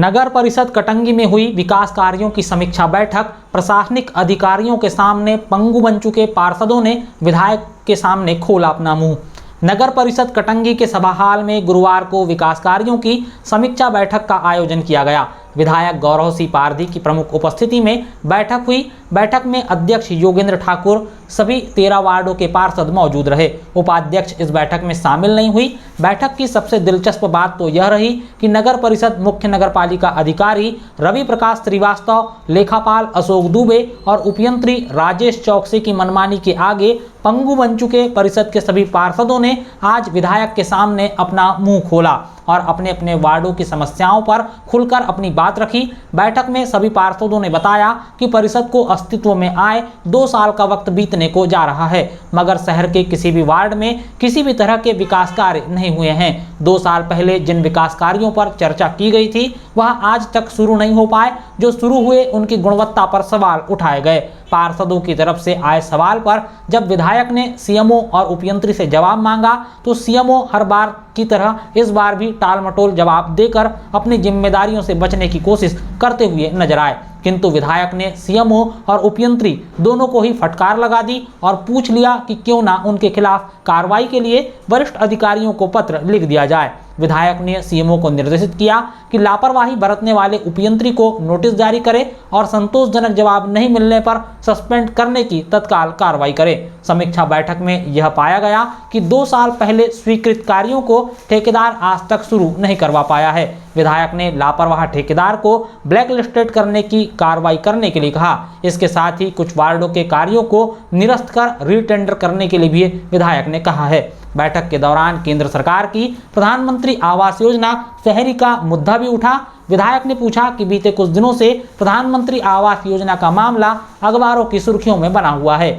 नगर परिषद कटंगी में हुई विकास कार्यों की समीक्षा बैठक। प्रशासनिक अधिकारियों के सामने पंगु बन चुके पार्षदों ने विधायक के सामने खोला अपना मुंह। नगर परिषद कटंगी के सभा हाल में गुरुवार को विकास कार्यों की समीक्षा बैठक का आयोजन किया गया। विधायक गौरव सिंह पारधी की प्रमुख उपस्थिति में बैठक हुई। बैठक में अध्यक्ष योगेंद्र ठाकुर, सभी 13 वार्डों के पार्षद मौजूद रहे। उपाध्यक्ष इस बैठक में शामिल नहीं हुई। बैठक की सबसे दिलचस्प बात तो यह रही कि नगर परिषद मुख्य नगरपालिका अधिकारी रवि प्रकाश श्रीवास्तव, लेखापाल अशोक दुबे और उपयंत्री राजेश चौकसी की मनमानी के आगे पंगु बन चुके परिषद के सभी पार्षदों ने आज विधायक के सामने अपना मुंह खोला और अपने अपने वार्डों की समस्याओं पर खुलकर अपनी बात रखी। बैठक में सभी पार्षदों ने बताया कि परिषद को अस्तित्व में आए 2 साल का वक्त बीतने को जा रहा है, मगर शहर के किसी भी वार्ड में किसी भी तरह के विकास कार्य नहीं हुए हैं। 2 साल पहले जिन विकास कार्यों पर चर्चा की गई थी वह आज तक शुरू नहीं हो पाए। जो शुरू हुए उनकी गुणवत्ता पर सवाल उठाए गए। पार्षदों की तरफ से आए सवाल पर जब विधायक ने सीएमओ और उपयंत्री से जवाब मांगा तो सीएमओ हर बार की तरह इस बार भी टालमटोल जवाब देकर अपनी जिम्मेदारियों से बचने की कोशिश करते हुए नजर आए। किंतु विधायक ने सीएमओ और उपयंत्री दोनों को ही फटकार लगा दी और पूछ लिया कि क्यों ना उनके खिलाफ कार्रवाई के लिए वरिष्ठ अधिकारियों को पत्र लिख दिया जाए। विधायक ने सीएमओ को निर्देशित किया कि लापरवाही बरतने वाले उपयंत्री को नोटिस जारी करे और संतोषजनक जवाब नहीं मिलने पर सस्पेंड करने की तत्काल कार्रवाई करे। समीक्षा बैठक में यह पाया गया कि 2 साल पहले स्वीकृत कार्यों को ठेकेदार आज तक शुरू नहीं करवा पाया है। विधायक ने लापरवाह ठेकेदार को ब्लैक लिस्टेड करने की कार्रवाई करने के लिए कहा। इसके साथ ही कुछ वार्डों के कार्यों को निरस्त कर रीटेंडर करने के लिए भी विधायक ने कहा है। बैठक के दौरान केंद्र सरकार की प्रधानमंत्री आवास योजना शहरी का मुद्दा भी उठा। विधायक ने पूछा कि बीते कुछ दिनों से प्रधानमंत्री आवास योजना का मामला अखबारों की सुर्खियों में बना हुआ है।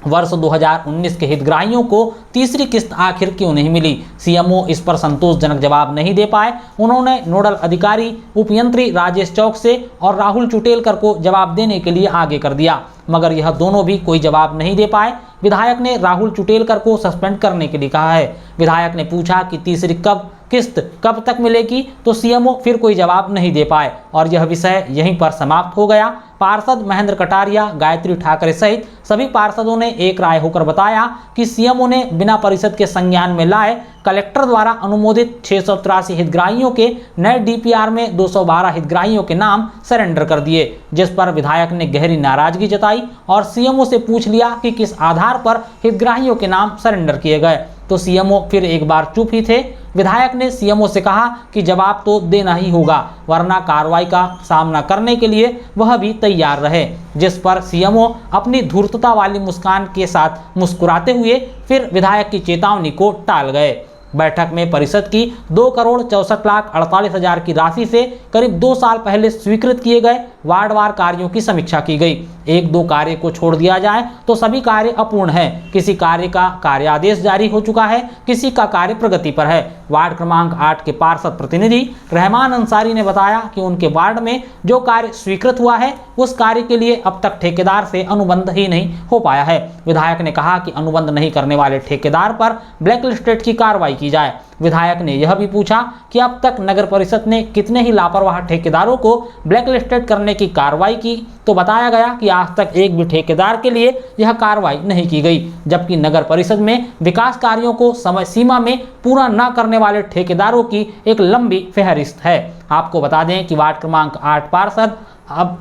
वर्ष 2019 के हितग्राहियों को तीसरी किस्त आखिर क्यों नहीं मिली? सीएमओ इस पर संतोषजनक जवाब नहीं दे पाए। उन्होंने नोडल अधिकारी उपयंत्री राजेश चौकसे और राहुल चुटेलकर को जवाब देने के लिए आगे कर दिया, मगर यह दोनों भी कोई जवाब नहीं दे पाए। विधायक ने राहुल चुटेलकर को सस्पेंड करने के लिए कहा है। विधायक ने पूछा कि तीसरी किस्त कब तक मिलेगी, तो सीएमओ फिर कोई जवाब नहीं दे पाए और यह विषय यहीं पर समाप्त हो गया। पार्षद महेंद्र कटारिया, गायत्री ठाकरे सहित सभी पार्षदों ने एक राय होकर बताया कि सीएमओ ने बिना परिषद के संज्ञान में लाए कलेक्टर द्वारा अनुमोदित 683 हितग्राहियों के नए डीपीआर में 212 हितग्राहियों के नाम सरेंडर कर दिए, जिस पर विधायक ने गहरी नाराजगी जताई और सीएमओ से पूछ लिया कि किस आधार पर हितग्राहियों के नाम सरेंडर किए गए, तो सीएमओ फिर एक बार चुप ही थे। विधायक ने सीएमओ से कहा कि जवाब तो देना ही होगा, वरना कार्रवाई का सामना करने के लिए वह भी तैयार रहे, जिस पर सीएमओ अपनी धूर्तता वाली मुस्कान के साथ मुस्कुराते हुए फिर विधायक की चेतावनी को टाल गए। बैठक में परिषद की 2,64,48,000 की राशि से करीब 2 साल पहले स्वीकृत किए गए वार्डवार कार्यों की समीक्षा की गई। 1-2 कार्य को छोड़ दिया जाए तो सभी कार्य अपूर्ण हैं। किसी कार्य का कार्यादेश जारी हो चुका है, किसी का कार्य प्रगति पर है। वार्ड क्रमांक 8 के पार्षद प्रतिनिधि रहमान अंसारी ने बताया कि उनके वार्ड में जो कार्य स्वीकृत हुआ है उस कार्य के लिए अब तक ठेकेदार से अनुबंध ही नहीं हो पाया है। विधायक ने कहा कि अनुबंध नहीं करने वाले ठेकेदार पर ब्लैक लिस्टेड की कार्रवाई की जाए। विधायक ने यह भी पूछा कि अब तक नगर परिषद ने कितने ही लापरवाह ठेकेदारों को ब्लैक लिस्टेड करने की कार्रवाई की, तो बताया गया कि आज तक एक भी ठेकेदार के लिए यह कार्रवाई नहीं की गई, जबकि नगर परिषद में विकास कार्यों को समय सीमा में पूरा न करने वाले ठेकेदारों की एक लंबी फहरिस्त है। आपको बता दें कि वार्ड क्रमांक 8 पार्षद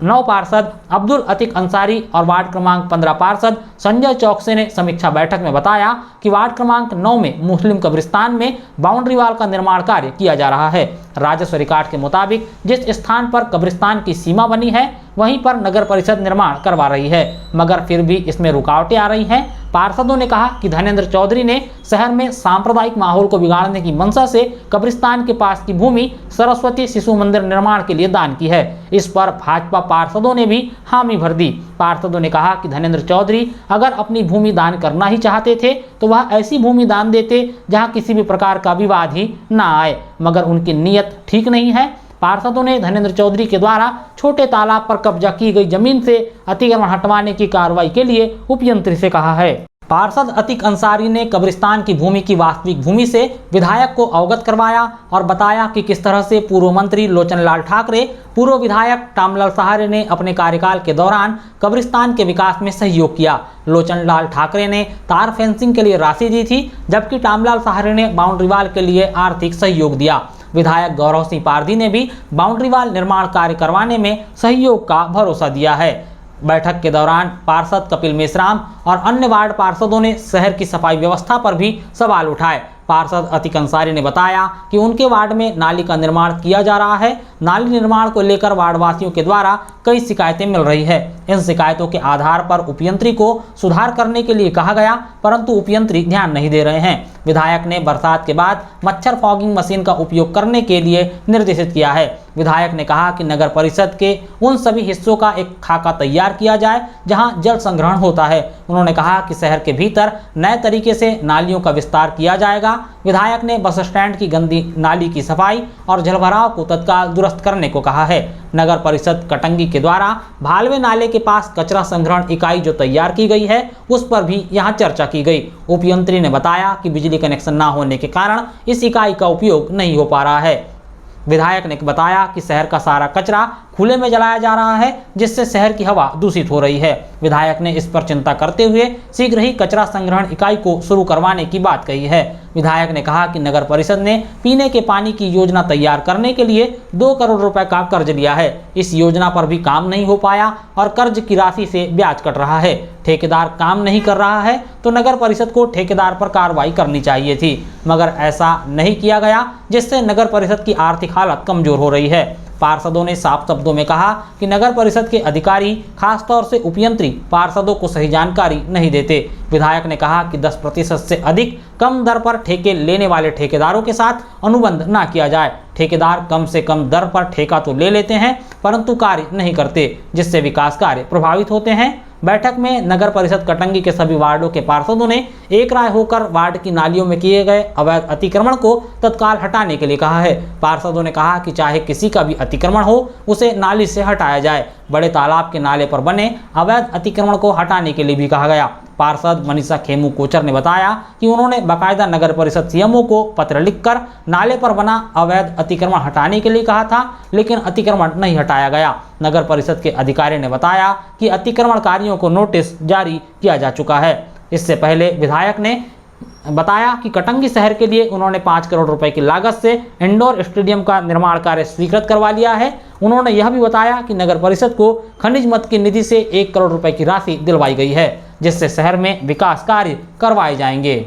9 पार्षद अब्दुल अतीक अंसारी और वार्ड क्रमांक 15 पार्षद संजय चौकसे ने समीक्षा बैठक में बताया कि वार्ड क्रमांक 9 में मुस्लिम कब्रिस्तान में बाउंड्री वाल का निर्माण कार्य किया जा रहा है। राजस्व रिकॉर्ड के मुताबिक जिस स्थान पर कब्रिस्तान की सीमा बनी है वहीं पर नगर परिषद निर्माण करवा रही है, मगर फिर भी इसमें रुकावटें आ रही हैं। पार्षदों ने कहा कि धनेंद्र चौधरी ने शहर में सांप्रदायिक माहौल को बिगाड़ने की मंशा से कब्रिस्तान के पास की भूमि सरस्वती शिशु मंदिर निर्माण के लिए दान की है। इस पर भाजपा पार्षदों ने भी हामी भर दी। पार्षदों ने कहा कि धनेंद्र चौधरी अगर अपनी भूमि दान करना ही चाहते थे तो वह ऐसी भूमि दान देते जहां किसी भी प्रकार का विवाद ही न आए, मगर उनकी नीयत ठीक नहीं है। पार्षदों ने धनेंद्र चौधरी के द्वारा छोटे तालाब पर कब्जा की गई जमीन से अतिक्रमण हटवाने की कार्रवाई के लिए उपयंत्री से कहा है। पार्षद अतीक अंसारी ने कब्रिस्तान की भूमि की वास्तविक भूमि से विधायक को अवगत करवाया और बताया कि किस तरह से पूर्व मंत्री लोचन लाल ठाकरे, पूर्व विधायक टामलाल सहारे ने अपने कार्यकाल के दौरान कब्रिस्तान के विकास में सहयोग किया। लोचन लाल ठाकरे ने तार फेंसिंग के लिए राशि दी थी, जबकि टामलाल सहारे ने बाउंड्री वाल के लिए आर्थिक सहयोग दिया। विधायक गौरव सिंह पारधी ने भी बाउंड्री वाल निर्माण कार्य करवाने में सहयोग का भरोसा दिया है। बैठक के दौरान पार्षद कपिल मेश्राम और अन्य वार्ड पार्षदों ने शहर की सफाई व्यवस्था पर भी सवाल उठाए। पार्षद अतीक अंसारी ने बताया कि उनके वार्ड में नाली का निर्माण किया जा रहा है। नाली निर्माण को लेकर वार्डवासियों के द्वारा कई शिकायतें मिल रही है। इन शिकायतों के आधार पर उपयंत्री को सुधार करने के लिए कहा गया, परंतु उपयंत्री ध्यान नहीं दे रहे हैं। विधायक ने बरसात के बाद मच्छर फॉगिंग मशीन का उपयोग करने के लिए निर्देशित किया है। विधायक ने कहा कि नगर परिषद के उन सभी हिस्सों का एक खाका तैयार किया जाए जहां जल संग्रहण होता है। उन्होंने कहा कि शहर के भीतर नए तरीके से नालियों का विस्तार किया जाएगा। विधायक ने बस स्टैंड की गंदी नाली की सफाई और जलभराव को तत्काल दुरुस्त करने को कहा है। नगर परिषद कटंगी के द्वारा भालवे नाले के पास कचरा संग्रहण इकाई जो तैयार की गई है, उस पर भी यहां चर्चा की गई। उपयंत्री ने बताया कि बिजली कनेक्शन न होने के कारण इस इकाई का उपयोग नहीं हो पा रहा है। विधायक ने बताया कि शहर का सारा कचरा खुले में जलाया जा रहा है, जिससे शहर की हवा दूषित हो रही है। विधायक ने इस पर चिंता करते हुए शीघ्र ही कचरा संग्रहण इकाई को शुरू करवाने की बात कही है। विधायक ने कहा कि नगर परिषद ने पीने के पानी की योजना तैयार करने के लिए 2 करोड़ रुपए का कर्ज लिया है। इस योजना पर भी काम नहीं हो पाया और कर्ज की राशि से ब्याज कट रहा है। ठेकेदार काम नहीं कर रहा है तो नगर परिषद को ठेकेदार पर कार्रवाई करनी चाहिए थी, मगर ऐसा नहीं किया गया, जिससे नगर परिषद की आर्थिक हालत कमजोर हो रही है। पार्षदों ने साफ शब्दों में कहा कि नगर परिषद के अधिकारी, खासतौर से उपयंत्री, पार्षदों को सही जानकारी नहीं देते। विधायक ने कहा कि 10% से अधिक कम दर पर ठेके लेने वाले ठेकेदारों के साथ अनुबंध न किया जाए। ठेकेदार कम से कम दर पर ठेका तो ले लेते हैं, परंतु कार्य नहीं करते, जिससे विकास कार्य प्रभावित होते हैं। बैठक में नगर परिषद कटंगी के सभी वार्डों के पार्षदों ने एक राय होकर वार्ड की नालियों में किए गए अवैध अतिक्रमण को तत्काल हटाने के लिए कहा है। पार्षदों ने कहा कि चाहे किसी का भी अतिक्रमण हो, उसे नाली से हटाया जाए। बड़े तालाब के नाले पर बने अवैध अतिक्रमण को हटाने के लिए भी कहा गया। पार्षद मनीषा खेमू कोचर ने बताया कि उन्होंने बाकायदा नगर परिषद सीएमओ को पत्र लिखकर नाले पर बना अवैध अतिक्रमण हटाने के लिए कहा था, लेकिन अतिक्रमण नहीं हटाया गया। नगर परिषद के अधिकारी ने बताया कि अतिक्रमणकारियों को नोटिस जारी किया जा चुका है। इससे पहले विधायक ने बताया कि कटंगी शहर के लिए उन्होंने 5 करोड़ रुपए की लागत से इंडोर स्टेडियम का निर्माण कार्य स्वीकृत करवा लिया है। उन्होंने यह भी बताया कि नगर परिषद को खनिज मद की निधि से 1 करोड़ रुपए की राशि दिलवाई गई है, जिससे शहर में विकास कार्य करवाए जाएंगे।